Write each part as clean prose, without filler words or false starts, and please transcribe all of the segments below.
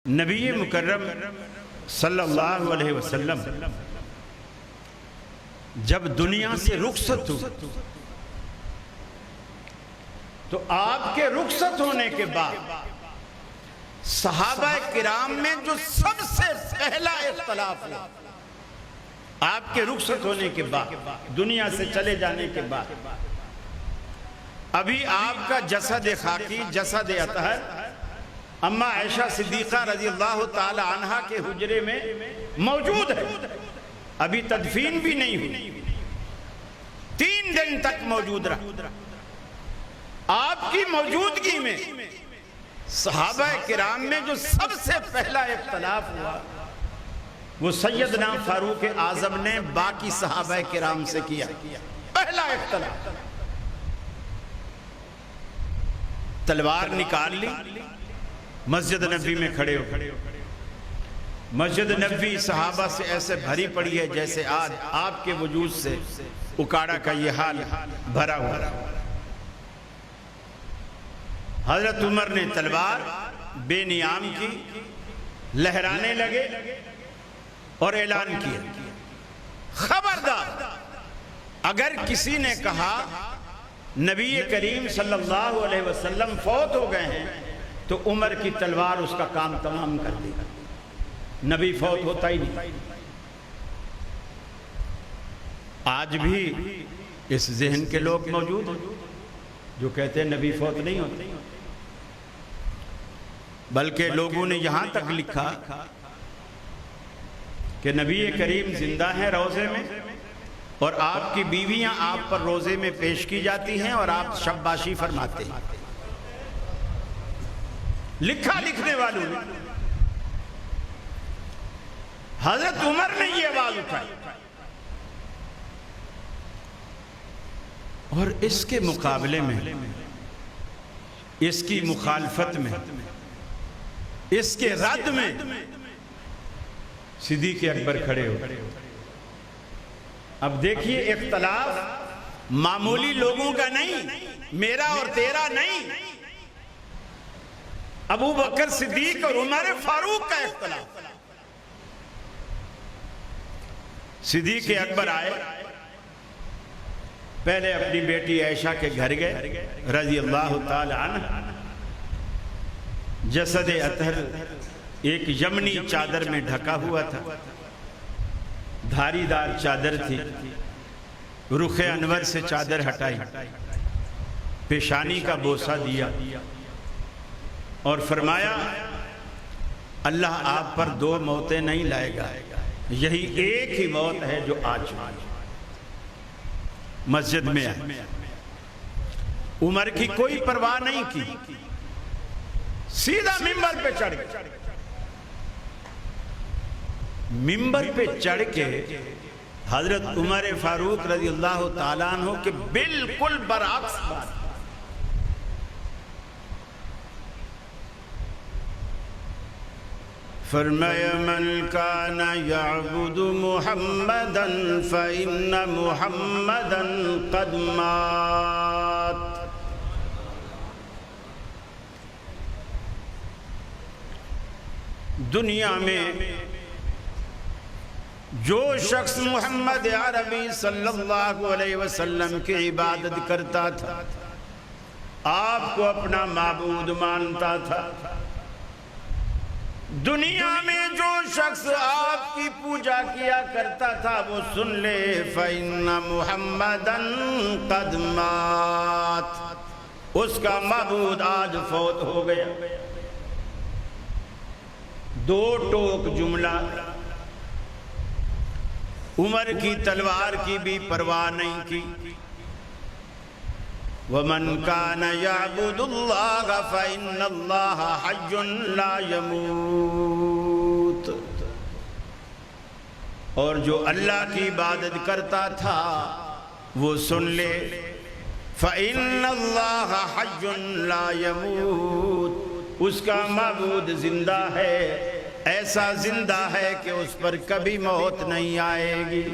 نبی مکرم صلی اللہ علیہ وسلم جب دنیا سے رخصت ہو تو آپ کے رخصت ہونے کے بعد صحابہ کرام میں جو سب سے پہلا اختلاف ہوا آپ کے رخصت ہونے کے بعد دنیا سے چلے جانے کے بعد، ابھی آپ کا جسد خاکی جسد اطہر اما عائشہ صدیقہ رضی اللہ تعالی عنہ کے حجرے میں موجود ہے، ابھی تدفین بھی نہیں ہوئی، 3 دن تک موجود رہا۔ آپ کی موجودگی میں صحابہ کرام میں جو سب سے پہلا اختلاف ہوا وہ سیدنا فاروق اعظم نے باقی صحابہ کرام سے کیا۔ پہلا اختلاف، تلوار نکال لی، مسجد نبی میں کھڑے ہو۔ مسجد نبی صحابہ سے ایسے بھری پڑی ہے جیسے آج آپ کے وجود سے اکاڑا کا یہ حال بھرا ہوا۔ حضرت عمر نے تلوار بے نیام کی، لہرانے لگے اور اعلان کیا، خبردار اگر کسی نے کہا نبی کریم صلی اللہ علیہ وسلم فوت ہو گئے ہیں تو عمر کی تلوار اس کا کام تمام کر دے گا، نبی فوت ہوتا ہی نہیں۔ آج بھی اس ذہن کے لوگ موجود ہیں جو کہتے ہیں نبی فوت نہیں ہوتے، بلکہ لوگوں نے یہاں تک لکھا کہ نبی کریم زندہ ہیں روضے میں اور آپ کی بیویاں آپ پر روضے میں پیش کی جاتی ہیں اور آپ شباشی فرماتے ہیں۔ لکھا لکھنے والوں نے، حضرت عمر نے یہ آواز اٹھائی اور اس کے مقابلے میں، اس کی مخالفت میں، اس کے رد میں صدیق اکبر کھڑے ہو۔ اب دیکھیے اختلاف معمولی لوگوں کا نہیں، میرا اور تیرا نہیں، ابو بکر صدیق اور عمر فاروق کا اختلاف۔ صدیق اکبر آئے، پہلے اپنی بیٹی عائشہ کے گھر گئے رضی اللہ تعالی عنہ، جسد اطہر ایک یمنی چادر میں ڈھکا ہوا تھا، دھاری دار چادر تھی، رخ انور سے چادر ہٹائی، پیشانی کا بوسہ دیا اور فرمایا اللہ آپ پر 2 موتیں نہیں لائے گا، یہی ایک ہی موت ہے جو آج مسجد میں آئے۔ عمر کی کوئی پرواہ نہیں کی، سیدھا ممبر پہ چڑھ گئے۔ ممبر پہ چڑھ کے حضرت عمر فاروق رضی اللہ تعالیٰ عنہ کے بالکل برعکس بات، فرمایا من کان یعبد محمدا فإن محمدا قد مات۔ دنیا میں جو شخص محمد عربی صلی اللہ علیہ وسلم کی عبادت کرتا تھا، آپ کو اپنا معبود مانتا تھا، دنیا میں جو شخص آپ کی پوجا کیا کرتا تھا وہ سن لے فَإِنَّ مُحَمَّدًا قَدْ مَاتَ، اس کا معبود آج فوت ہو گیا۔ 2 ٹوک جملہ، عمر کی تلوار کی بھی پرواہ نہیں کی۔ وَمَنْ كَانَ يَعْبُدُ اللَّهَ فَإِنَّ اللَّهَ حَيٌّ لَا يَمُوتُ، اور جو اللہ کی عبادت کرتا تھا وہ سن لے فَإِنَّ اللَّهَ حَيٌّ لَا يَمُوتُ، اس کا معبود زندہ ہے، ایسا زندہ ہے کہ اس پر کبھی موت نہیں آئے گی۔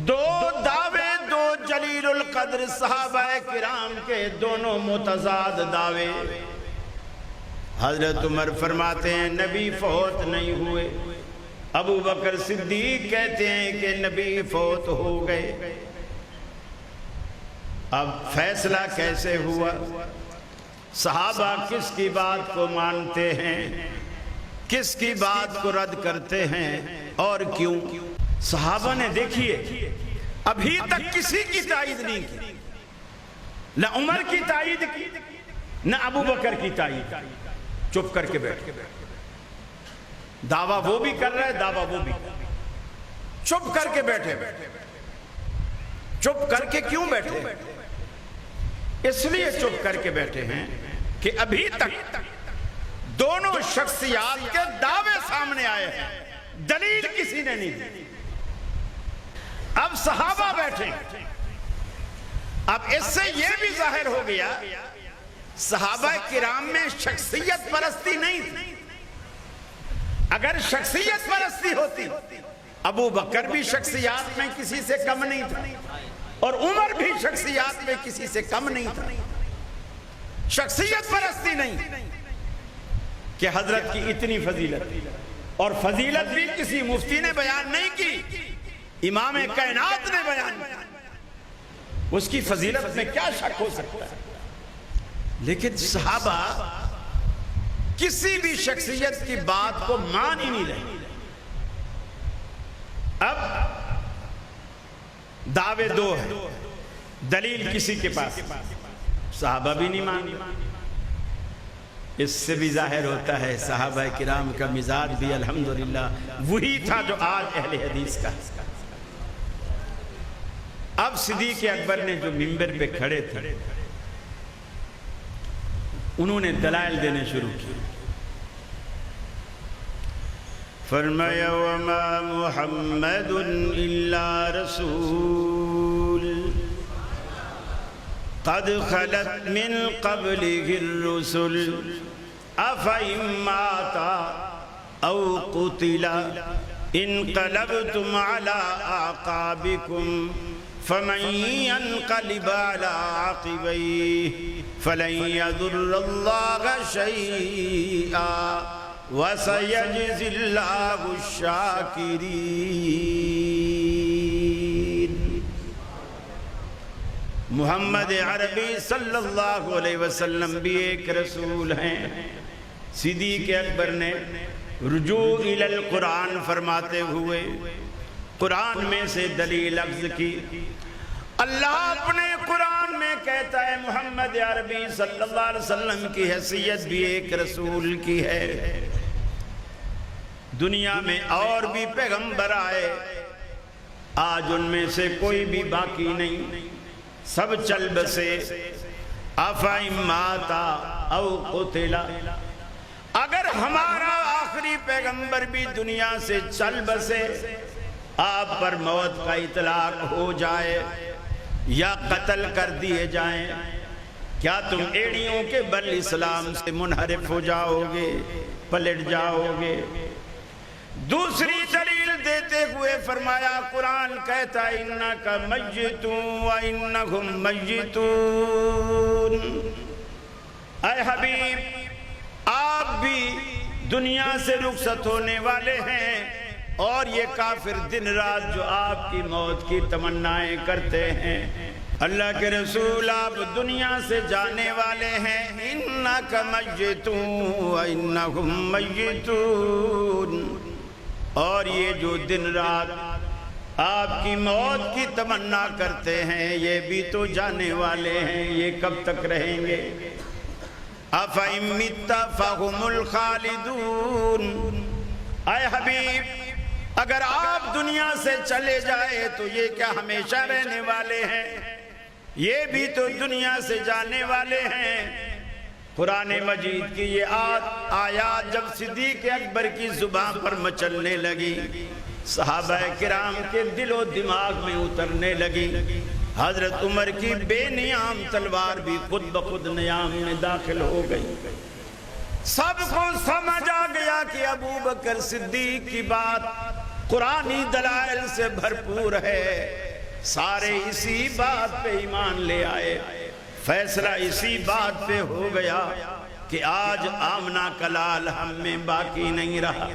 2 دعوے، 2 جلیل القدر صحابہ کرام کے، دونوں متضاد دعوے۔ حضرت عمر فرماتے ہیں نبی فوت نہیں ہوئے، ابو بکر صدیق کہتے ہیں کہ نبی فوت ہو گئے۔ اب فیصلہ کیسے ہوا؟ صحابہ کس کی بات کو مانتے ہیں، کس کی بات کو رد کرتے ہیں اور کیوں؟ صحابہ نے دیکھیے ابھی تک کسی کی تائید نہیں کی، نہ عمر کی تائید کی نہ ابو بکر کی تائید، چپ کر کے بیٹھ کے دعویٰ وہ بھی کر رہے، دعویٰ وہ بھی کر رہے، چپ کر کے بیٹھے۔ چپ کر کے کیوں بیٹھے؟ اس لیے چپ کر کے بیٹھے ہیں کہ ابھی تک دونوں شخصیات کے دعوے سامنے آئے ہیں، دلیل کسی نے نہیں دی۔ اب صحابہ بیٹھے، اب اس سے یہ بھی ظاہر ہو گیا صحابہ کرام میں شخصیت پرستی نہیں تھی۔ اگر شخصیت پرستی ہوتی ابو بکر بھی شخصیات میں کسی سے کم نہیں تھا اور عمر بھی شخصیات میں کسی سے کم نہیں تھا۔ شخصیت پرستی نہیں کہ حضرت کی اتنی فضیلت، اور فضیلت بھی کسی مفتی نے بیان نہیں کی، امام کائنات نے بیان کی۔ اس کی فضیلت میں کیا شک ہو سکتا ہے؟ لیکن صحابہ کسی بھی شخصیت کی بات کو مان ہی نہیں رہے۔ اب دعوے دو ہیں، دلیل کسی کے پاس، صحابہ بھی نہیں مانی۔ اس سے بھی ظاہر ہوتا ہے صحابہ کرام کا مزاج بھی الحمدللہ وہی تھا جو آج اہل حدیث کا۔ اب صدیق اکبر نے جو منبر پہ کھڑے تھے انہوں نے دلائل دینے شروع کی۔ فرمایا وما محمد الا رسول قد خلت من قبله الرسل افإن مات او قتل انقلبتم على اعقابكم فمن ينقلب على عقبيه فلن يضر الله شيئا وسيجزي الله الشاكرين۔ محمد عربی صلی اللہ علیہ وسلم بھی ایک رسول ہیں۔ صدیق اکبر نے رجوع الی القرآن فرماتے ہوئے قرآن میں سے دلیل اخذ کی۔ اللہ اپنے قرآن میں کہتا ہے محمد عربی صلی اللہ علیہ وسلم کی حیثیت بھی ایک رسول کی ہے۔ دنیا میں اور بھی پیغمبر آئے، آج ان میں سے کوئی بھی باقی نہیں، سب چل بسے۔ افإن مات او قتل، اگر ہمارا آخری پیغمبر بھی دنیا سے چل بسے، آپ پر موت کا اطلاق ہو جائے یا قتل کر دیے جائیں، کیا تم ایڑیوں کے بل اسلام سے منحرف ہو جاؤ گے، پلٹ جاؤ گے؟ دوسری دلیل دیتے ہوئے فرمایا قرآن کہتا ہے انکا میتون وانہم میتون، اے حبیب آپ بھی دنیا سے رخصت ہونے والے ہیں، اور یہ کافر دن رات جو آپ کی موت کی تمنائیں کرتے ہیں۔ اللہ کے رسول آپ دنیا سے جانے والے ہیں، انکا میتون وانہم میتون، اور یہ جو دن رات آپ کی موت کی تمنا کرتے ہیں یہ بھی تو جانے والے ہیں، یہ کب تک رہیں گے؟ افإن مت فهم الخالدون، اے حبیب اگر آپ دنیا سے چلے جائے تو یہ کیا ہمیشہ رہنے والے ہیں؟ یہ بھی تو دنیا سے جانے والے ہیں۔ قرآن مجید کی یہ آیات جب صدیق اکبر کی زبان پر مچلنے لگی، صحابہ کرام کے دل و دماغ میں اترنے لگی، حضرت عمر کی بے نیام تلوار بھی خود بخود نیام میں داخل ہو گئی۔ سب کو سمجھ آ گیا کہ ابو بکر صدیق کی بات قرآنی دلائل سے بھرپور ہے، سارے اسی بات پہ ایمان لے آئے۔ فیصلہ اسی بات پہ ہو گیا کہ آج آمنہ کا لال ہم میں باقی نہیں رہا،